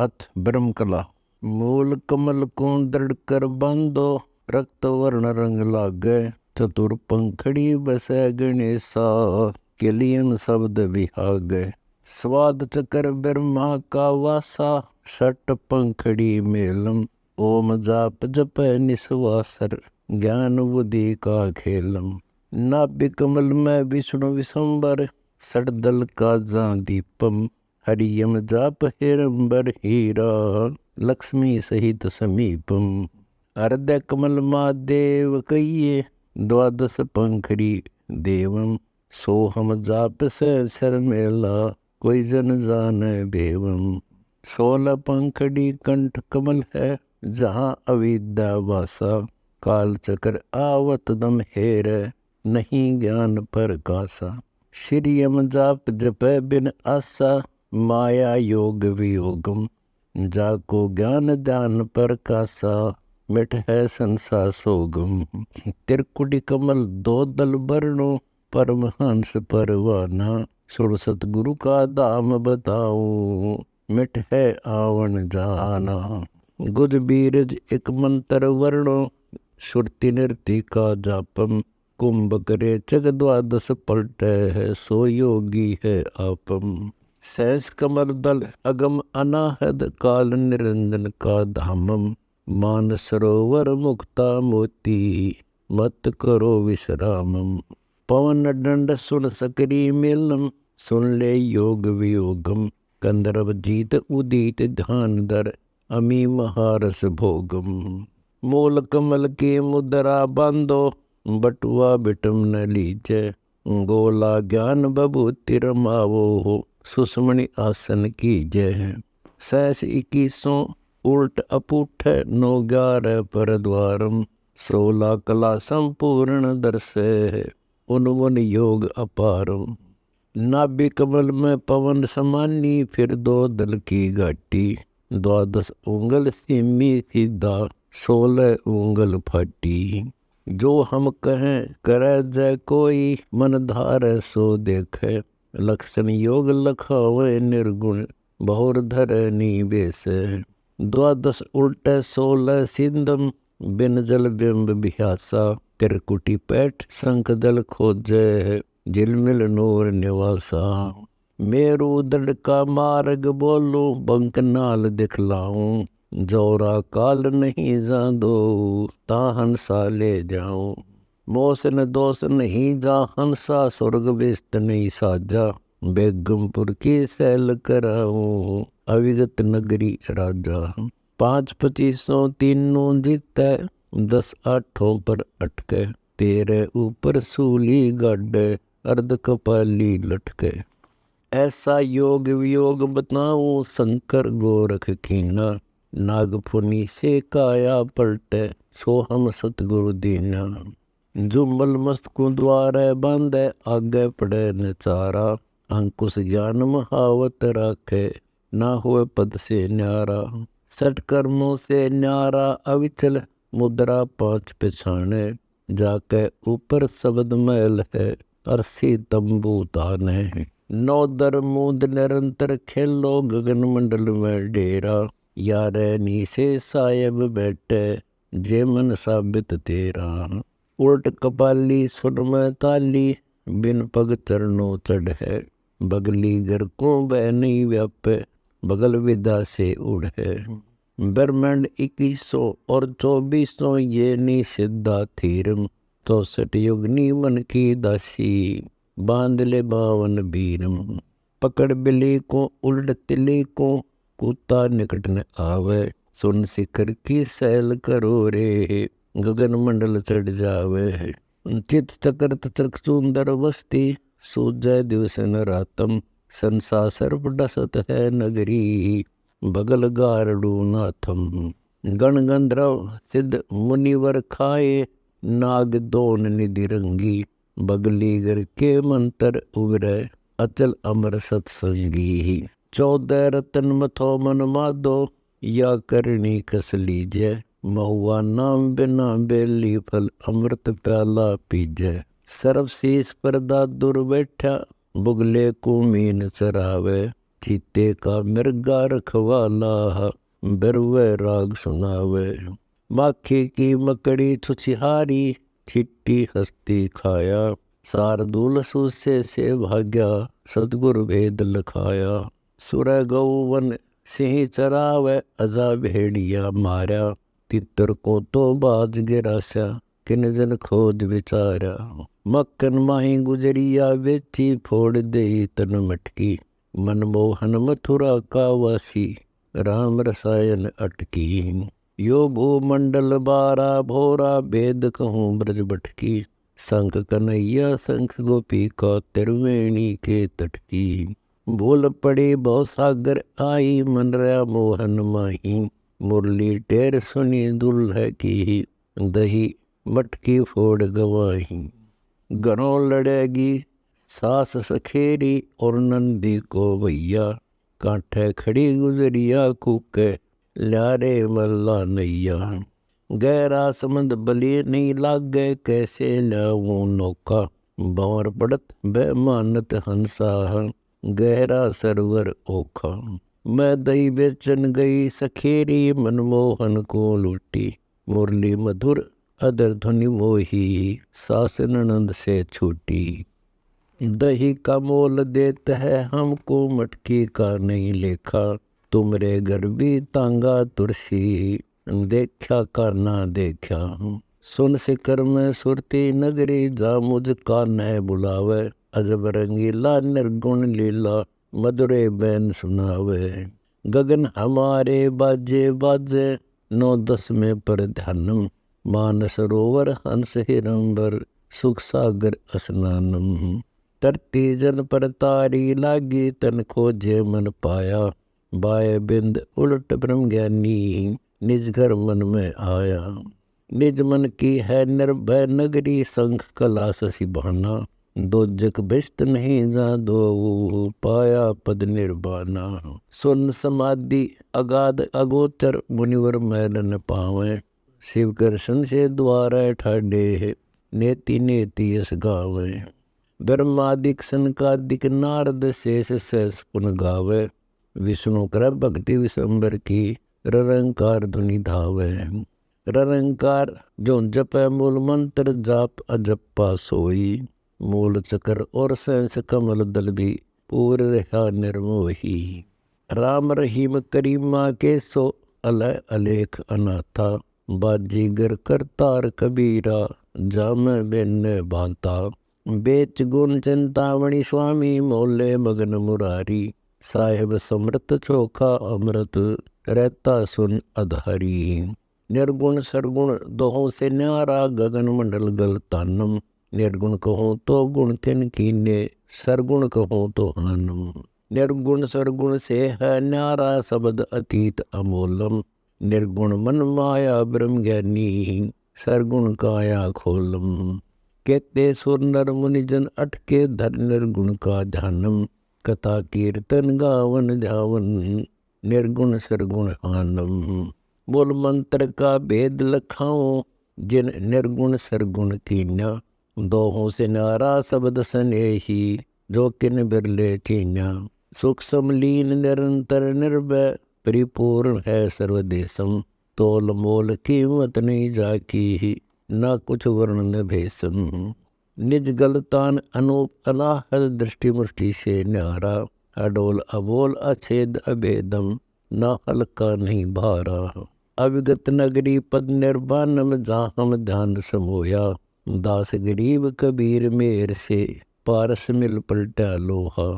अथ ब्रह्म कला। मूल कमल को दृढ़ कर बांधो, रक्त वर्ण रंग लागे। चतुर पंखड़ी बसै गणेशा, किलियन शब्द विहागे। स्वाद चकर ब्रह्मा का वासा, सट पंखड़ी मेलम। ओम जाप जप निस्वासर, ज्ञान बुद्धि का खेलम। नाभि कमल में विष्णु विशंबर, सड़दल का जा दीपम। हरियम जाप हिरंबर हीरा, लक्ष्मी सहित समीपम। हृदय कमल महादेव कहिए, द्वादश पंखड़ी देवम। सोहम जाप से सर मेला, कोई जन जाने भेवम। 16 पंखड़ी कंठ कमल है, जहाँ अविद्या वासा। काल चक्र आवत दम हेर, नहीं ज्ञान पर कासा। श्रीयम जाप जप बिन आसा, माया योग वियोगम। जाको ज्ञान ध्यान पर कासा, मिट है संसार सोगम। त्रिकुटी कमल दो दल बरनो, परमहंस परवाना। सुर सतगुरु का धाम बताऊं, मिट है आवन जाना। गुज बीरज एक मंत्र वर्णो, सुरति नृति का जापम। कुंभ करे चग द्वादश पलटे है, सो योगी है आपम। सहस कमल दल अगम अनाहद, काल निरंजन का धामम। मान सरोवर मुक्ता मोती, मत करो विश्रामम। पवन दंड सुन सकरी मेलम, सुन ले योग वियोगम। कंदर्व जीत उदित ध्यान दर, अमी महारस भोगम। मूल कमल के मुद्रा बांधो, बटुआ बिटम न लीजे। गोला ज्ञान बभूति रमावो, सुषमणि आसन कीजय। सहस 21 उल्ट अपूठ, 9 11 पर द्वारम। 16 कला संपूर्ण दर्शे, उन योग अपारम। नाभि कमल में पवन समानी, फिर 2 दल की घाटी। 12 उंगल सिमी सीधा, 16 उंगल फाटी। जो हम कहें करे जय कोई, मन धारे सो देखे। लक्षण योग लखावे निर्गुण, बहुर धरे निवेश। 12 उल्टे 16 सिंधम, बिन जल बिंब बिहासा। त्रिकुटी पैठ शंख जल खोजे, झिलमिल नूर निवासा। मेरु दंड का मार्ग बोलूं, बंक नाल दिखलाऊं। जोरा काल नहीं जादो, ता हंसा ले जाऊं। मोस न दोष नहीं जा हंसा, स्वर्ग बेस्ट नहीं साजा। बेगमपुर की सैल कराऊं, अविगत नगरी राजा। 5 25 तीनों जीते, 10 8 पर अटके। 13 ऊपर सूली गाडे, अर्ध कपाली लटके। ऐसा योग वियोग बताऊं, शंकर गोरख कीना। नागफुनी से काया पलटे, सो हम सतगुरु दीना। जुम्मल मस्तकों द्वारे बांधे, आगे पड़े न चारा। अंकुश ज्ञान महावत राखे, ना हुए पद से न्यारा। 6 कर्मों से न्यारा अविचल, मुद्रा 5 पिछाने। जाके ऊपर शब्द मैल है, अरसी तंबू ताने। 9 दर मूंद निरंतर खेलो, गगन मंडल में डेरा। यारे नीसे साहेब बैठे, जे मन साबित तेरा। उल्ट कपाली सुर में ताली, बिन पग चरणों चढ़ है। बगली घर को बह नहीं व्यापे, बगल विदा से उड़ है। ब्रह्मांड 2100 और 2400, ये नी सिद्धा थीरम। 64 युगनी मन की दासी, बांध ले 52 बीरम। पकड़ बिली को उल्ट तिली को, कुत्ता निकट न आवे। सुन शिखर की सैल करो रे, गगन मंडल चढ़ जावे। चित चक्र चक सुंदर वस्ती, सूजय दिवस न रातम। संसार सर्प डसत है नगरी, बगल गारडू नाथम। गण गंधर्व सिद्ध मुनिवर खाए, नाग दोन निधि रंगी। बगली घर के मंत्र उगरे, अचल अमर सत्संगी। 14 रतन मथो मन मादो, या करणी कस लीजय। महुआ नाम बिना बेली फल, अमृत प्याला पीजय। सर्व शीस पर दादुर बैठा, बुगले को मीन चरावे। चीते का मिर्गा रखवाला, बिरवे राग सुनावे। माखी की मकड़ी छुछिहारी, छिट्टी हस्ती खाया। शार्दूल सूसे से भाग्या, सतगुर भेद लखाया। सुर गौ वन सिंह चरावे, अजा भेड़िया मारा। तितर को तो बाज गिरासा, किन जन खोज विचारा। मक्खन माही गुजरिया बेची, फोड़ दे तन मटकी। मनमोहन मथुरा का वासी, राम रसायन अटकी। यो भूमंडल बारा भोरा, भेद कहूँ ब्रज भटकी। शंख कन्हैया शंख गोपी का, त्रिवेणी के तटकी। बोल पड़े बहु सागर आई, मन रहा मोहन माही। मुरली टेर सुनी दुल्ह की, दही मटकी फोड़ गवाही। घरों लड़ेगी सास सखेरी, और नंदी को भैया। कांठे खड़ी गुजरिया कूके, लारे मल्ला नैया। गहरा समंद बली नहीं लागे, कैसे लाऊं नौका। बावर पड़त बेमानत हंसा, गहरा सरवर ओखा। मैं दही बेचन गई सखेरी, मनमोहन को लूटी। मुरली मधुर अदर ध्वनि मोही, सास ननंद से छूटी। दही का मोल देता है हमको, मटकी का नहीं लेखा। तुमरे घर भी तांगा तुरसी, देखा का ना देखा। सुन सिकर में सुरती नगरी, जा मुझ का न बुलावे। अजब रंगीला निर्गुण लीला, मधुरे बैन सुनावे। गगन हमारे बाजे बाजे, 9-10 में पर ध्यानम। मानस सरोवर हंस हिरंबर, सुख सागर स्नानम। धरती जन पर तारी लागी, तन खोजे मन पाया। बाय बिंद उलट ब्रह्म ज्ञानी, निज घर मन में आया। निज मन की है निर्भय नगरी, शंख कला शशि बहाना। दोजक भिष्ट नहीं जा दो, पाया पद निर्वाणा। सुन समाधि अगाध अगोचर, मुनिवर मैल न पावे। शिव कृष्ण से द्वारा ठाडे, नेति नेति यस गावे। ब्रह्मादिक सनकादिक नारद, शेष सहस पुन गावे। विष्णु कर भक्ति विशंबर की, ररंकार धुनि धावे। ररंकार जो जपै मूल मंत्र, जाप अजप्पा सोई। मूल चक्र और सहस कमल दल भी, पूर रहा निर्मोही। राम रहीम करीमा के सो, अलह अलेख अनाथा। बाजीगर करतार कबीरा, जाम बिन भांता। बेच गुण चिंतामणि स्वामी, मोले मगन मुरारी। साहेब समृत चोखा अमृत, रहता सुन अधारी। निर्गुण सरगुण दोहों से न्यारा, गगन मंडल गल तानम। निर्गुण कहूँ तो गुण तिन कीने, सरगुण कहूँ तो हानम। निर्गुण सरगुण से है न्यारा, शब्द अतीत अमोलम। निर्गुण मन माया ब्रह्म ज्ञानी, सरगुण काया खोलम। कहते सुर नर मुनिजन अटके, धर निर्गुण का ध्यानम। कथा कीर्तन गावन ध्यावन, निर्गुण सरगुण आनम। बोल मंत्र का भेद लखाओ, जिन निर्गुण सरगुण कीन्या। दोहों से नारा शब्द स्नेही, जो किन बिरले कीन्या। सुख समलीन निरंतर निर्भय, परिपूर्ण है सर्वदेशम। तोल मोल कीमत नहीं जाकी, ना कुछ वर्णन भेषम। निज गलतान अनूप अनाहद, दृष्टि मुष्टि से न्यारा। अडोल अबोल अछेद अभेदम, ना हल्का नहीं भारा। अविगत नगरी पद निर्वाणम, जहाँ हम ध्यान समोया। दास गरीब कबीर मेर से, पारस मिल पलटा लोहा।